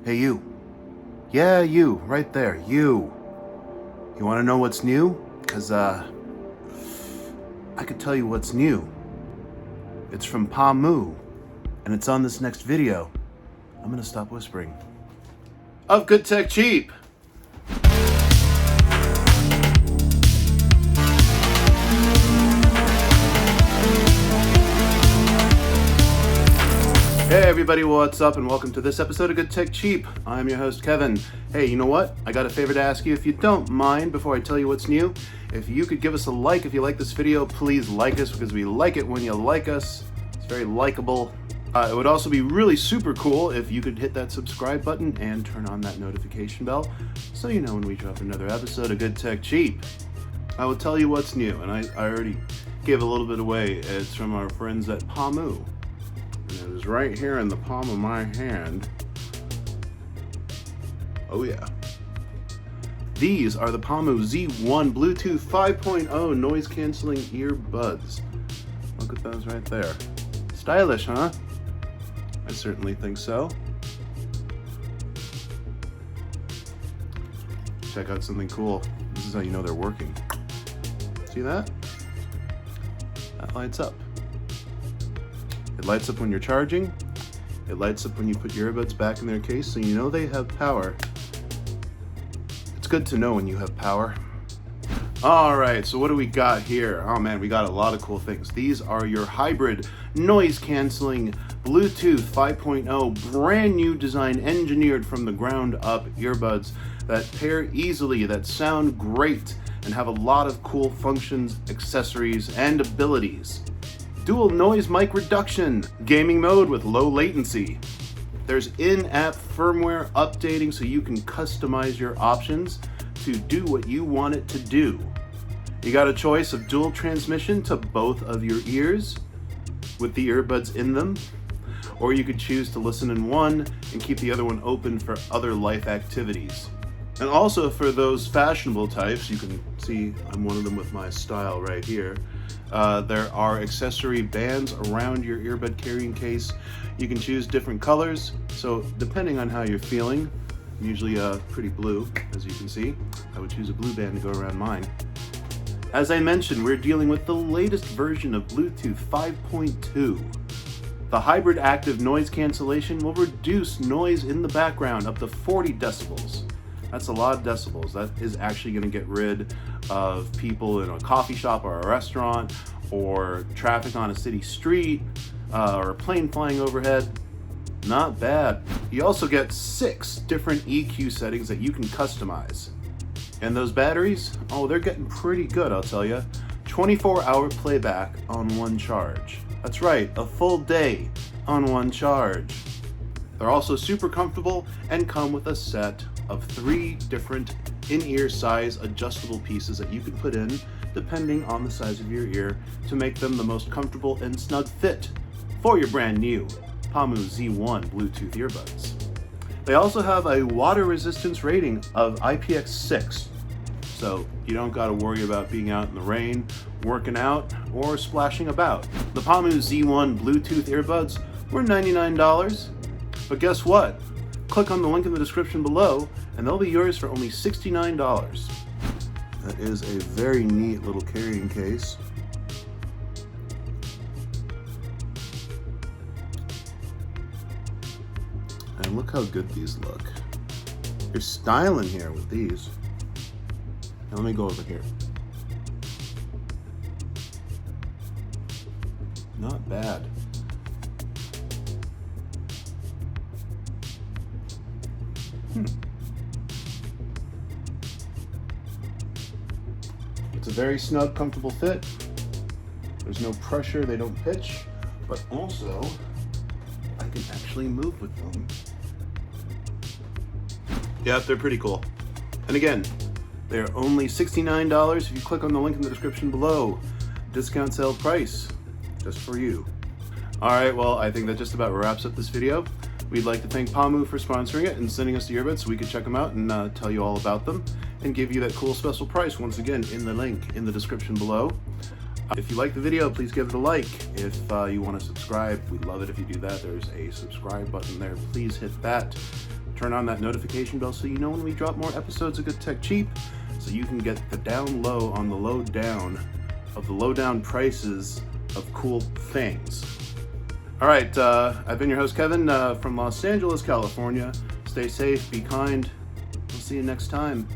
Hey you. Yeah, you, right there, you. You wanna know what's new? Cause I could tell you what's new. It's from Pamu, and it's on this next video. I'm gonna stop whispering. Of Good Tech Cheap! Hey everybody, what's up and welcome to this episode of Good Tech Cheap. I'm your host Kevin. Hey, you know what? I got a favor to ask you if you don't mind before I tell you what's new. If you could give us a like if you like this video, please like us because we like it when you like us. It's very likable. It would also be really super cool if you could hit that subscribe button and turn on that notification bell so you know when we drop another episode of Good Tech Cheap. I will tell you what's new, and I already gave a little bit away. It's from our friends at Pamu. It is right here in the palm of my hand. Oh yeah. These are the Pamu Z1 Bluetooth 5.0 noise cancelling earbuds. Look at those right there. Stylish, huh? I certainly think so. Check out something cool. This is how you know they're working. See that? That lights up. It lights up when you're charging. It lights up when you put your earbuds back in their case, so you know they have power. It's good to know when you have power. Alright, so what do we got here? Oh man, we got a lot of cool things. These are your hybrid noise cancelling Bluetooth 5.0 brand new design, engineered from the ground up earbuds that pair easily, that sound great, and have a lot of cool functions, accessories, and abilities. Dual noise mic reduction, gaming mode with low latency. There's in-app firmware updating so you can customize your options to do what you want it to do. You got a choice of dual transmission to both of your ears with the earbuds in them, or you could choose to listen in one and keep the other one open for other life activities. And also for those fashionable types, you can see I'm one of them with my style right here. There are accessory bands around your earbud carrying case. You can choose different colors, so depending on how you're feeling, usually pretty blue, as you can see. I would choose a blue band to go around mine. As I mentioned, we're dealing with the latest version of Bluetooth 5.2. The hybrid active noise cancellation will reduce noise in the background up to 40 decibels. That's a lot of decibels. That is actually going to get rid of people in a coffee shop or a restaurant, or traffic on a city street, or a plane flying overhead. Not bad. You also get 6 different EQ settings that you can customize. And those batteries, oh, they're getting pretty good, I'll tell you. 24-hour playback on one charge. That's right, a full day on one charge. They're also super comfortable and come with a set of 3 different in-ear size adjustable pieces that you can put in depending on the size of your ear to make them the most comfortable and snug fit for your brand new Pamu Z1 Bluetooth earbuds. They also have a water resistance rating of IPX6, so you don't got to worry about being out in the rain, working out, or splashing about. The Pamu Z1 Bluetooth earbuds were $99, but guess what? Click on the link in the description below and they'll be yours for only $69. That is a very neat little carrying case. And look how good these look. There's style in here with these. Now let me go over here. Not bad. It's a very snug, comfortable fit. There's no pressure, they don't pitch, but also I can actually move with them. Yeah, they're pretty cool. And again, they're only $69 if you click on the link in the description below. Discount sale price, just for you. Alright, well, I think that just about wraps up this video. We'd like to thank Pamu for sponsoring it and sending us the earbuds so we could check them out and tell you all about them and give you that cool special price once again in the link in the description below. If you like the video, please give it a like. If you want to subscribe, we'd love it if you do that. There's a subscribe button there. Please hit that. Turn on that notification bell so you know when we drop more episodes of Good Tech Cheap, so you can get the down low on the low down of the low down prices of cool things. All right, I've been your host, Kevin, from Los Angeles, California. Stay safe, be kind. We'll see you next time.